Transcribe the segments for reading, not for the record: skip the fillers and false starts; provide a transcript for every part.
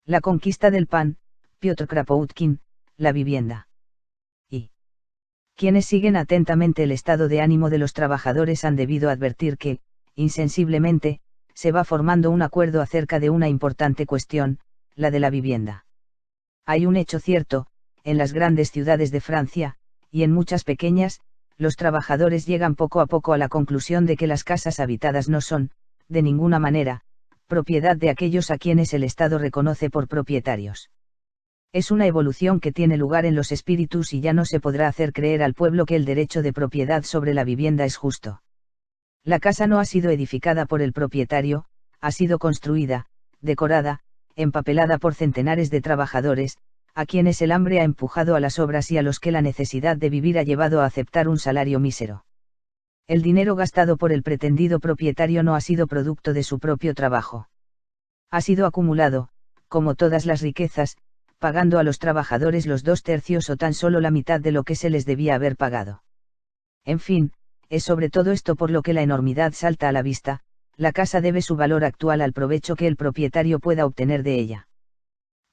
La conquista del pan, Piotr Kropotkin, la vivienda. Y quienes siguen atentamente el estado de ánimo de los trabajadores han debido advertir que, insensiblemente, se va formando un acuerdo acerca de una importante cuestión, la de la vivienda. Hay un hecho cierto, en las grandes ciudades de Francia, y en muchas pequeñas, los trabajadores llegan poco a poco a la conclusión de que las casas habitadas no son, de ninguna manera, propiedad de aquellos a quienes el Estado reconoce por propietarios. Es una evolución que tiene lugar en los espíritus y ya no se podrá hacer creer al pueblo que el derecho de propiedad sobre la vivienda es justo. La casa no ha sido edificada por el propietario, ha sido construida, decorada, empapelada por centenares de trabajadores, a quienes el hambre ha empujado a las obras y a los que la necesidad de vivir ha llevado a aceptar un salario mísero. El dinero gastado por el pretendido propietario no ha sido producto de su propio trabajo. Ha sido acumulado, como todas las riquezas, pagando a los trabajadores los 2/3 o tan solo la mitad de lo que se les debía haber pagado. En fin, es sobre todo esto por lo que la enormidad salta a la vista. La casa debe su valor actual al provecho que el propietario pueda obtener de ella.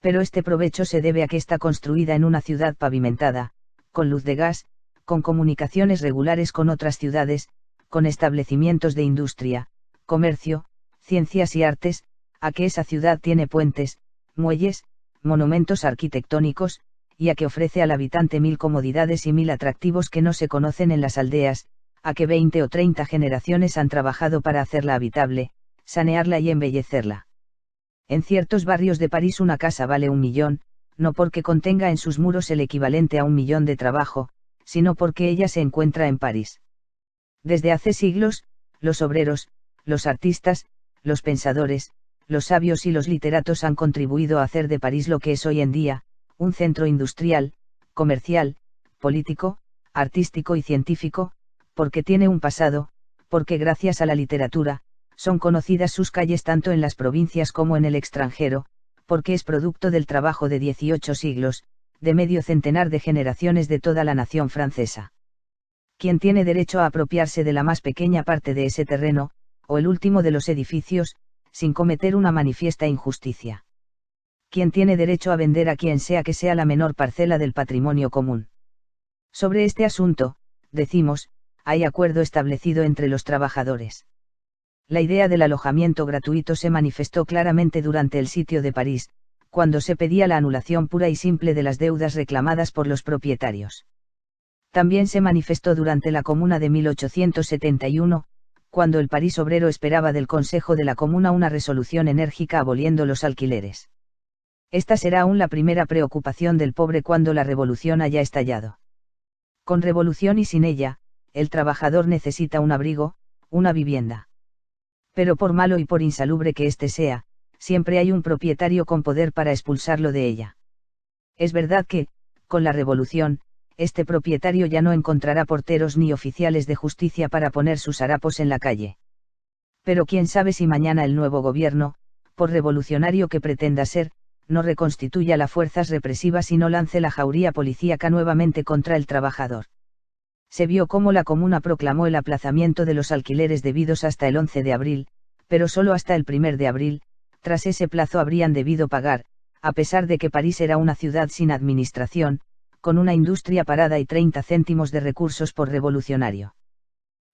Pero este provecho se debe a que está construida en una ciudad pavimentada, con luz de gas, con comunicaciones regulares con otras ciudades, con establecimientos de industria, comercio, ciencias y artes, a que esa ciudad tiene puentes, muelles, monumentos arquitectónicos, y a que ofrece al habitante 1000 comodidades y 1000 atractivos que no se conocen en las aldeas, a que 20 o 30 generaciones han trabajado para hacerla habitable, sanearla y embellecerla. En ciertos barrios de París una casa vale 1 millón, no porque contenga en sus muros el equivalente a 1 millón de trabajo, sino porque ella se encuentra en París. Desde hace siglos, los obreros, los artistas, los pensadores, los sabios y los literatos han contribuido a hacer de París lo que es hoy en día, un centro industrial, comercial, político, artístico y científico, porque tiene un pasado, porque gracias a la literatura, son conocidas sus calles tanto en las provincias como en el extranjero, porque es producto del trabajo de 18 siglos, de medio centenar de generaciones de toda la nación francesa. ¿Quién tiene derecho a apropiarse de la más pequeña parte de ese terreno, o el último de los edificios, sin cometer una manifiesta injusticia? ¿Quién tiene derecho a vender a quien sea que sea la menor parcela del patrimonio común? Sobre este asunto, decimos, hay acuerdo establecido entre los trabajadores. La idea del alojamiento gratuito se manifestó claramente durante el sitio de París, cuando se pedía la anulación pura y simple de las deudas reclamadas por los propietarios. También se manifestó durante la Comuna de 1871, cuando el París obrero esperaba del Consejo de la Comuna una resolución enérgica aboliendo los alquileres. Esta será aún la primera preocupación del pobre cuando la revolución haya estallado. Con revolución y sin ella, el trabajador necesita un abrigo, una vivienda. Pero por malo y por insalubre que éste sea, siempre hay un propietario con poder para expulsarlo de ella. Es verdad que, con la revolución, este propietario ya no encontrará porteros ni oficiales de justicia para poner sus harapos en la calle. Pero quién sabe si mañana el nuevo gobierno, por revolucionario que pretenda ser, no reconstituya las fuerzas represivas y no lance la jauría policíaca nuevamente contra el trabajador. Se vio cómo la Comuna proclamó el aplazamiento de los alquileres debidos hasta el 11 de abril, pero solo hasta el 1 de abril, tras ese plazo habrían debido pagar, a pesar de que París era una ciudad sin administración, con una industria parada y 30 céntimos de recursos por revolucionario.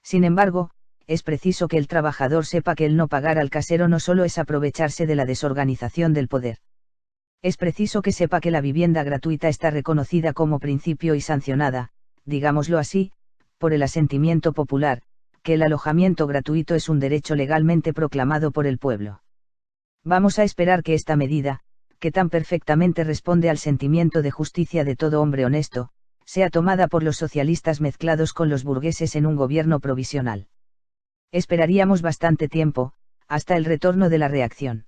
Sin embargo, es preciso que el trabajador sepa que el no pagar al casero no solo es aprovecharse de la desorganización del poder. Es preciso que sepa que la vivienda gratuita está reconocida como principio y sancionada, digámoslo así, por el asentimiento popular, que el alojamiento gratuito es un derecho legalmente proclamado por el pueblo. Vamos a esperar que esta medida, que tan perfectamente responde al sentimiento de justicia de todo hombre honesto, sea tomada por los socialistas mezclados con los burgueses en un gobierno provisional. Esperaríamos bastante tiempo, hasta el retorno de la reacción.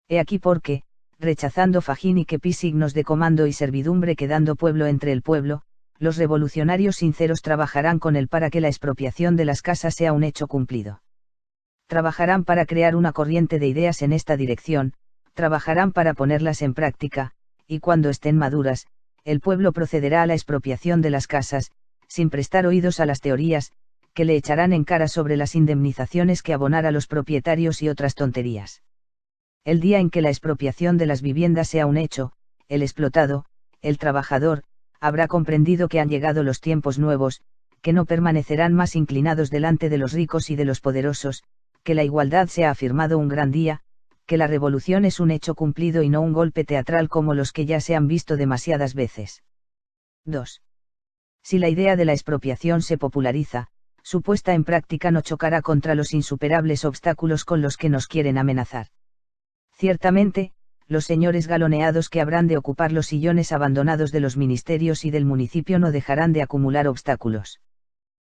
He aquí por qué, rechazando Fajín y Kepis signos de comando y servidumbre quedando pueblo entre el pueblo, los revolucionarios sinceros trabajarán con él para que la expropiación de las casas sea un hecho cumplido. Trabajarán para crear una corriente de ideas en esta dirección, trabajarán para ponerlas en práctica, y cuando estén maduras, el pueblo procederá a la expropiación de las casas, sin prestar oídos a las teorías, que le echarán en cara sobre las indemnizaciones que abonar a los propietarios y otras tonterías. El día en que la expropiación de las viviendas sea un hecho, el explotado, el trabajador, habrá comprendido que han llegado los tiempos nuevos, que no permanecerán más inclinados delante de los ricos y de los poderosos, que la igualdad se ha afirmado un gran día, que la revolución es un hecho cumplido y no un golpe teatral como los que ya se han visto demasiadas veces. 2. Si la idea de la expropiación se populariza, su puesta en práctica no chocará contra los insuperables obstáculos con los que nos quieren amenazar. Ciertamente, los señores galoneados que habrán de ocupar los sillones abandonados de los ministerios y del municipio no dejarán de acumular obstáculos.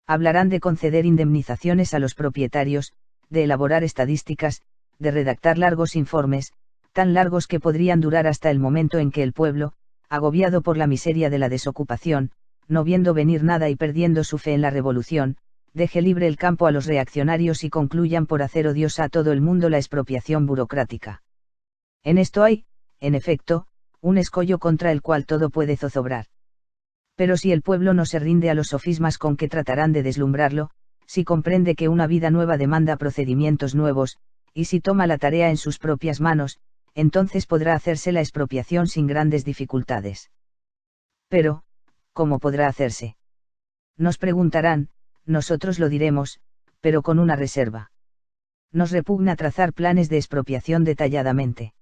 Hablarán de conceder indemnizaciones a los propietarios, de elaborar estadísticas, de redactar largos informes, tan largos que podrían durar hasta el momento en que el pueblo, agobiado por la miseria de la desocupación, no viendo venir nada y perdiendo su fe en la revolución, deje libre el campo a los reaccionarios y concluyan por hacer odiosa a todo el mundo la expropiación burocrática. En esto hay, en efecto, un escollo contra el cual todo puede zozobrar. Pero si el pueblo no se rinde a los sofismas con que tratarán de deslumbrarlo, si comprende que una vida nueva demanda procedimientos nuevos, y si toma la tarea en sus propias manos, entonces podrá hacerse la expropiación sin grandes dificultades. Pero, ¿cómo podrá hacerse? Nos preguntarán, nosotros lo diremos, pero con una reserva. Nos repugna trazar planes de expropiación detalladamente.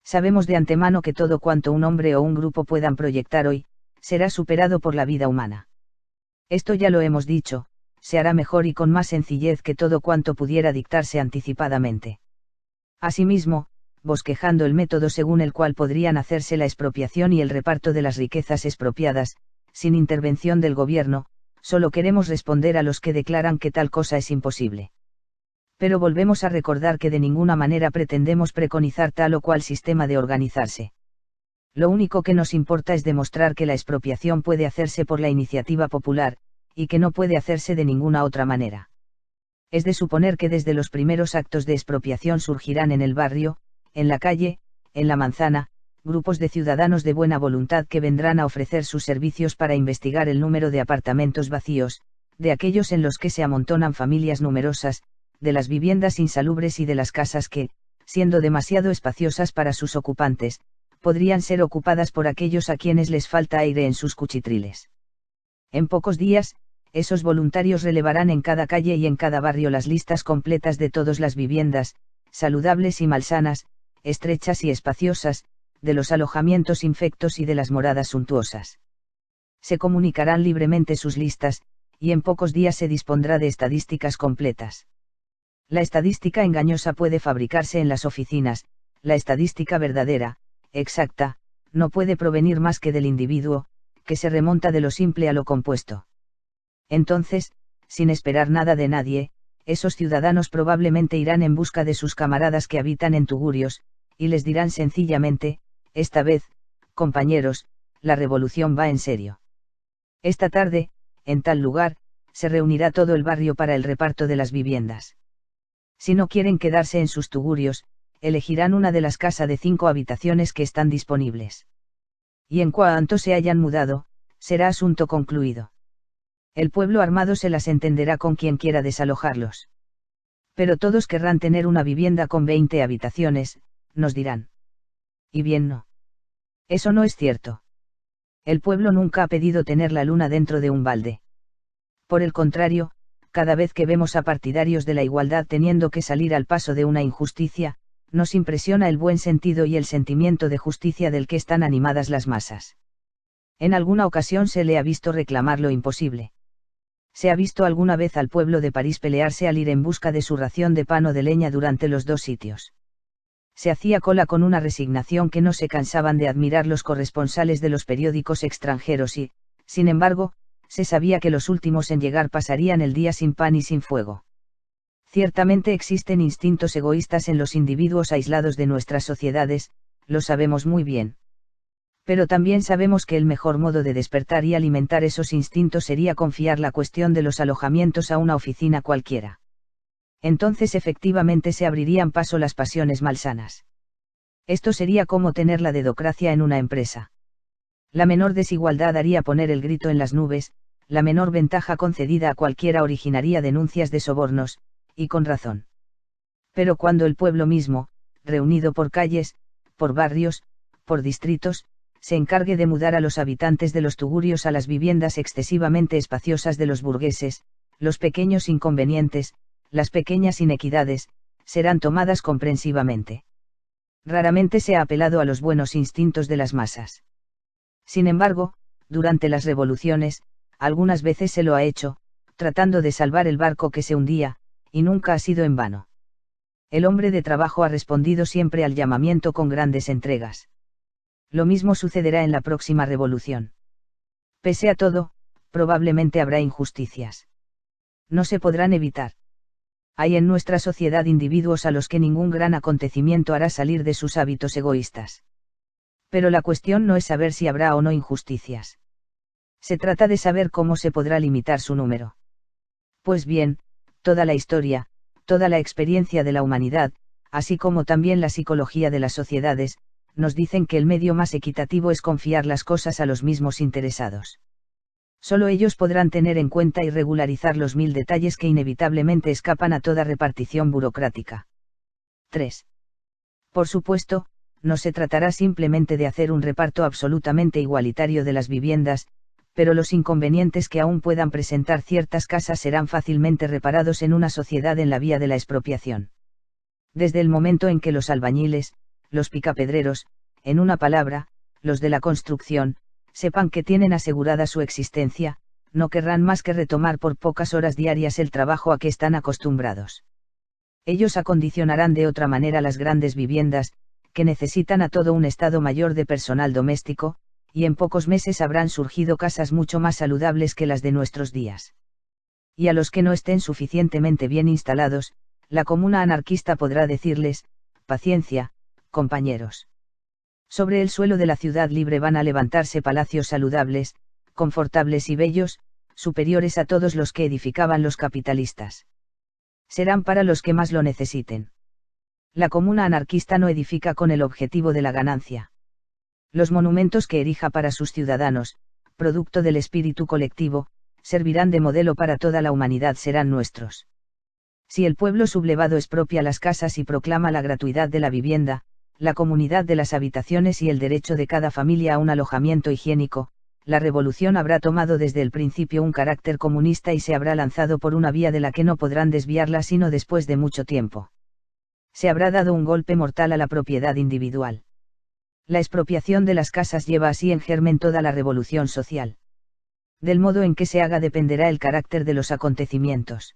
Sabemos de antemano que todo cuanto un hombre o un grupo puedan proyectar hoy, será superado por la vida humana. Esto ya lo hemos dicho, se hará mejor y con más sencillez que todo cuanto pudiera dictarse anticipadamente. Asimismo, bosquejando el método según el cual podrían hacerse la expropiación y el reparto de las riquezas expropiadas, sin intervención del gobierno, solo queremos responder a los que declaran que tal cosa es imposible. Pero volvemos a recordar que de ninguna manera pretendemos preconizar tal o cual sistema de organizarse. Lo único que nos importa es demostrar que la expropiación puede hacerse por la iniciativa popular, y que no puede hacerse de ninguna otra manera. Es de suponer que desde los primeros actos de expropiación surgirán en el barrio, en la calle, en la manzana, grupos de ciudadanos de buena voluntad que vendrán a ofrecer sus servicios para investigar el número de apartamentos vacíos, de aquellos en los que se amontonan familias numerosas, de las viviendas insalubres y de las casas que, siendo demasiado espaciosas para sus ocupantes, podrían ser ocupadas por aquellos a quienes les falta aire en sus cuchitriles. En pocos días, esos voluntarios relevarán en cada calle y en cada barrio las listas completas de todas las viviendas, saludables y malsanas, estrechas y espaciosas, de los alojamientos infectos y de las moradas suntuosas. Se comunicarán libremente sus listas, y en pocos días se dispondrá de estadísticas completas. La estadística engañosa puede fabricarse en las oficinas, la estadística verdadera, exacta, no puede provenir más que del individuo, que se remonta de lo simple a lo compuesto. Entonces, sin esperar nada de nadie, esos ciudadanos probablemente irán en busca de sus camaradas que habitan en tugurios, y les dirán sencillamente, esta vez, compañeros, la revolución va en serio. Esta tarde, en tal lugar, se reunirá todo el barrio para el reparto de las viviendas. Si no quieren quedarse en sus tugurios, elegirán una de las casas de 5 habitaciones que están disponibles. Y en cuanto se hayan mudado, será asunto concluido. El pueblo armado se las entenderá con quien quiera desalojarlos. Pero todos querrán tener una vivienda con 20 habitaciones, nos dirán. Y bien no. Eso no es cierto. El pueblo nunca ha pedido tener la luna dentro de un balde. Por el contrario, cada vez que vemos a partidarios de la igualdad teniendo que salir al paso de una injusticia, nos impresiona el buen sentido y el sentimiento de justicia del que están animadas las masas. En alguna ocasión se le ha visto reclamar lo imposible. ¿Se ha visto alguna vez al pueblo de París pelearse al ir en busca de su ración de pan o de leña durante los 2 sitios? Se hacía cola con una resignación que no se cansaban de admirar los corresponsales de los periódicos extranjeros y, sin embargo, se sabía que los últimos en llegar pasarían el día sin pan y sin fuego. Ciertamente existen instintos egoístas en los individuos aislados de nuestras sociedades, lo sabemos muy bien. Pero también sabemos que el mejor modo de despertar y alimentar esos instintos sería confiar la cuestión de los alojamientos a una oficina cualquiera. Entonces efectivamente se abrirían paso las pasiones malsanas. Esto sería como tener la dedocracia en una empresa. La menor desigualdad haría poner el grito en las nubes, la menor ventaja concedida a cualquiera originaría denuncias de sobornos, y con razón. Pero cuando el pueblo mismo, reunido por calles, por barrios, por distritos, se encargue de mudar a los habitantes de los tugurios a las viviendas excesivamente espaciosas de los burgueses, los pequeños inconvenientes, las pequeñas inequidades, serán tomadas comprensivamente. Raramente se ha apelado a los buenos instintos de las masas. Sin embargo, durante las revoluciones, algunas veces se lo ha hecho, tratando de salvar el barco que se hundía, y nunca ha sido en vano. El hombre de trabajo ha respondido siempre al llamamiento con grandes entregas. Lo mismo sucederá en la próxima revolución. Pese a todo, probablemente habrá injusticias. No se podrán evitar. Hay en nuestra sociedad individuos a los que ningún gran acontecimiento hará salir de sus hábitos egoístas. Pero la cuestión no es saber si habrá o no injusticias. Se trata de saber cómo se podrá limitar su número. Pues bien, toda la historia, toda la experiencia de la humanidad, así como también la psicología de las sociedades, nos dicen que el medio más equitativo es confiar las cosas a los mismos interesados. Solo ellos podrán tener en cuenta y regularizar los 1000 detalles que inevitablemente escapan a toda repartición burocrática. 3. Por supuesto, no se tratará simplemente de hacer un reparto absolutamente igualitario de las viviendas, pero los inconvenientes que aún puedan presentar ciertas casas serán fácilmente reparados en una sociedad en la vía de la expropiación. Desde el momento en que los albañiles, los picapedreros, en una palabra, los de la construcción, sepan que tienen asegurada su existencia, no querrán más que retomar por pocas horas diarias el trabajo a que están acostumbrados. Ellos acondicionarán de otra manera las grandes viviendas, que necesitan a todo un estado mayor de personal doméstico, y en pocos meses habrán surgido casas mucho más saludables que las de nuestros días. Y a los que no estén suficientemente bien instalados, la comuna anarquista podrá decirles: paciencia, compañeros. Sobre el suelo de la ciudad libre van a levantarse palacios saludables, confortables y bellos, superiores a todos los que edificaban los capitalistas. Serán para los que más lo necesiten. La comuna anarquista no edifica con el objetivo de la ganancia. Los monumentos que erija para sus ciudadanos, producto del espíritu colectivo, servirán de modelo para toda la humanidad, serán nuestros. Si el pueblo sublevado expropia las casas y proclama la gratuidad de la vivienda, la comunidad de las habitaciones y el derecho de cada familia a un alojamiento higiénico, la revolución habrá tomado desde el principio un carácter comunista y se habrá lanzado por una vía de la que no podrán desviarla sino después de mucho tiempo. Se habrá dado un golpe mortal a la propiedad individual. La expropiación de las casas lleva así en germen toda la revolución social. Del modo en que se haga dependerá el carácter de los acontecimientos.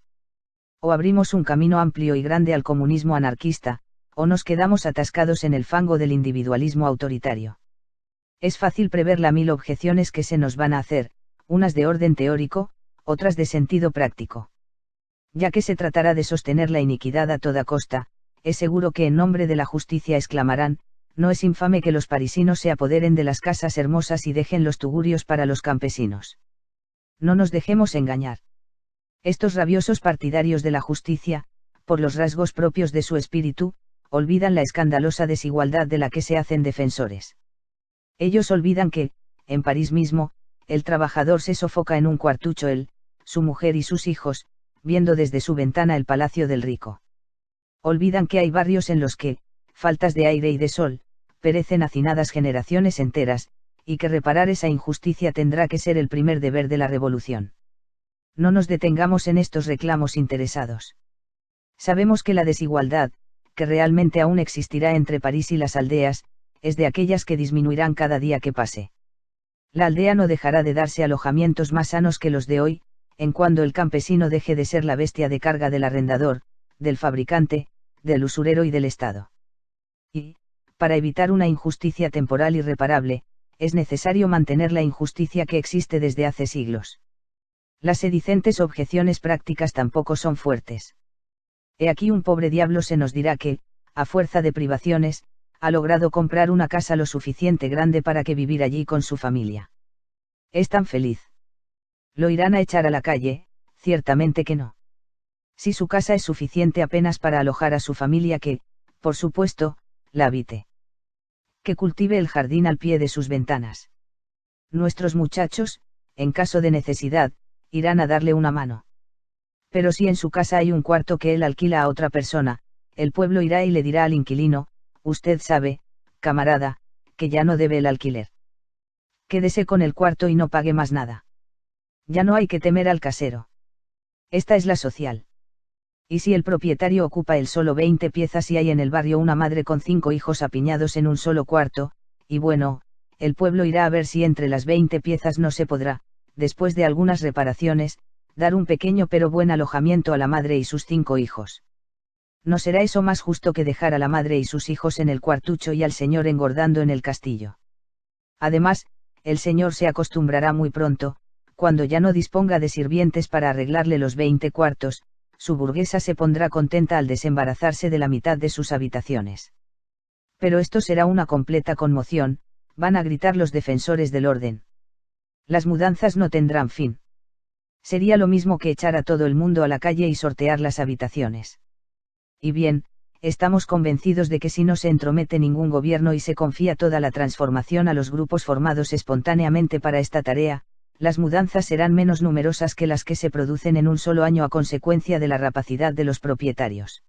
O abrimos un camino amplio y grande al comunismo anarquista, o nos quedamos atascados en el fango del individualismo autoritario. Es fácil prever las 1000 objeciones que se nos van a hacer, unas de orden teórico, otras de sentido práctico. Ya que se tratará de sostener la iniquidad a toda costa, es seguro que en nombre de la justicia exclamarán: no es infame que los parisinos se apoderen de las casas hermosas y dejen los tugurios para los campesinos. No nos dejemos engañar. Estos rabiosos partidarios de la justicia, por los rasgos propios de su espíritu, olvidan la escandalosa desigualdad de la que se hacen defensores. Ellos olvidan que, en París mismo, el trabajador se sofoca en un cuartucho él, su mujer y sus hijos, viendo desde su ventana el palacio del rico. Olvidan que hay barrios en los que, faltas de aire y de sol, perecen hacinadas generaciones enteras, y que reparar esa injusticia tendrá que ser el primer deber de la revolución. No nos detengamos en estos reclamos interesados. Sabemos que la desigualdad, que realmente aún existirá entre París y las aldeas, es de aquellas que disminuirán cada día que pase. La aldea no dejará de darse alojamientos más sanos que los de hoy, en cuando el campesino deje de ser la bestia de carga del arrendador, del fabricante, del usurero y del Estado. Y, para evitar una injusticia temporal irreparable, es necesario mantener la injusticia que existe desde hace siglos. Las sedicentes objeciones prácticas tampoco son fuertes. He aquí un pobre diablo se nos dirá que, a fuerza de privaciones, ha logrado comprar una casa lo suficiente grande para que vivir allí con su familia. Es tan feliz. ¿Lo irán a echar a la calle? Ciertamente que no. Si su casa es suficiente apenas para alojar a su familia que, por supuesto, la habite. Que cultive el jardín al pie de sus ventanas. Nuestros muchachos, en caso de necesidad, irán a darle una mano. Pero si en su casa hay un cuarto que él alquila a otra persona, el pueblo irá y le dirá al inquilino: Usted sabe, camarada, que ya no debe el alquiler. Quédese con el cuarto y no pague más nada. Ya no hay que temer al casero. Esta es la social. Y si el propietario ocupa el solo 20 piezas y hay en el barrio una madre con 5 hijos apiñados en un solo cuarto, y bueno, el pueblo irá a ver si entre las 20 piezas no se podrá, después de algunas reparaciones, dar un pequeño pero buen alojamiento a la madre y sus 5 hijos. ¿No será eso más justo que dejar a la madre y sus hijos en el cuartucho y al señor engordando en el castillo? Además, el señor se acostumbrará muy pronto, cuando ya no disponga de sirvientes para arreglarle los 20 cuartos, su burguesa se pondrá contenta al desembarazarse de la mitad de sus habitaciones. Pero esto será una completa conmoción, van a gritar los defensores del orden. Las mudanzas no tendrán fin. Sería lo mismo que echar a todo el mundo a la calle y sortear las habitaciones. Y bien, estamos convencidos de que si no se entromete ningún gobierno y se confía toda la transformación a los grupos formados espontáneamente para esta tarea, las mudanzas serán menos numerosas que las que se producen en un solo año a consecuencia de la rapacidad de los propietarios.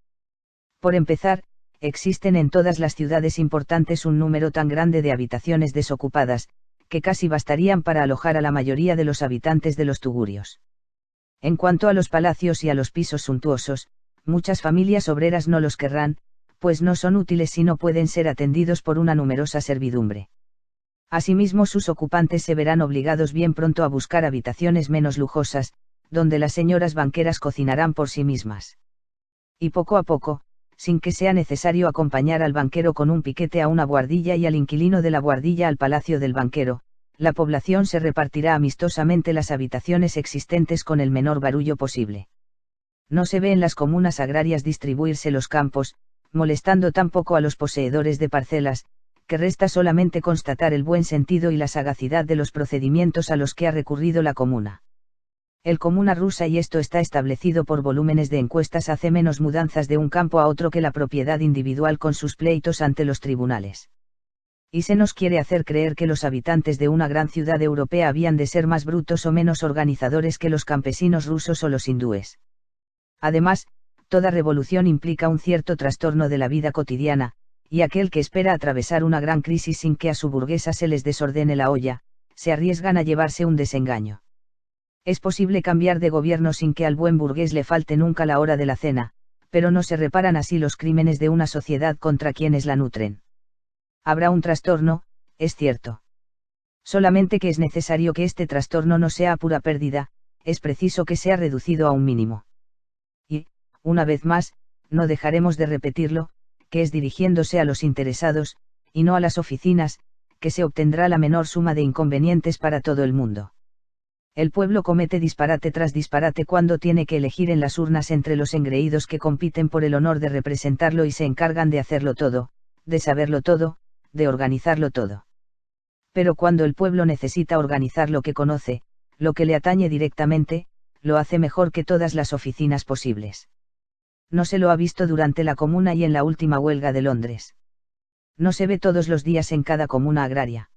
Por empezar, existen en todas las ciudades importantes un número tan grande de habitaciones desocupadas, que casi bastarían para alojar a la mayoría de los habitantes de los tugurios. En cuanto a los palacios y a los pisos suntuosos, muchas familias obreras no los querrán, pues no son útiles si no pueden ser atendidos por una numerosa servidumbre. Asimismo, sus ocupantes se verán obligados bien pronto a buscar habitaciones menos lujosas, donde las señoras banqueras cocinarán por sí mismas. Y poco a poco, sin que sea necesario acompañar al banquero con un piquete a una buhardilla y al inquilino de la buhardilla al palacio del banquero, la población se repartirá amistosamente las habitaciones existentes con el menor barullo posible. No se ve en las comunas agrarias distribuirse los campos, molestando tampoco a los poseedores de parcelas, que resta solamente constatar el buen sentido y la sagacidad de los procedimientos a los que ha recurrido la comuna. El comuna rusa, y esto está establecido por volúmenes de encuestas, hace menos mudanzas de un campo a otro que la propiedad individual con sus pleitos ante los tribunales. Y se nos quiere hacer creer que los habitantes de una gran ciudad europea habían de ser más brutos o menos organizadores que los campesinos rusos o los hindúes. Además, toda revolución implica un cierto trastorno de la vida cotidiana, y aquel que espera atravesar una gran crisis sin que a su burguesa se les desordene la olla, se arriesgan a llevarse un desengaño. Es posible cambiar de gobierno sin que al buen burgués le falte nunca la hora de la cena, pero no se reparan así los crímenes de una sociedad contra quienes la nutren. Habrá un trastorno, es cierto. Solamente que es necesario que este trastorno no sea a pura pérdida, es preciso que sea reducido a un mínimo. Y, una vez más, no dejaremos de repetirlo, que es dirigiéndose a los interesados, y no a las oficinas, que se obtendrá la menor suma de inconvenientes para todo el mundo. El pueblo comete disparate tras disparate cuando tiene que elegir en las urnas entre los engreídos que compiten por el honor de representarlo y se encargan de hacerlo todo, de saberlo todo, de organizarlo todo. Pero cuando el pueblo necesita organizar lo que conoce, lo que le atañe directamente, lo hace mejor que todas las oficinas posibles. No se lo ha visto durante la comuna y en la última huelga de Londres. No se ve todos los días en cada comuna agraria.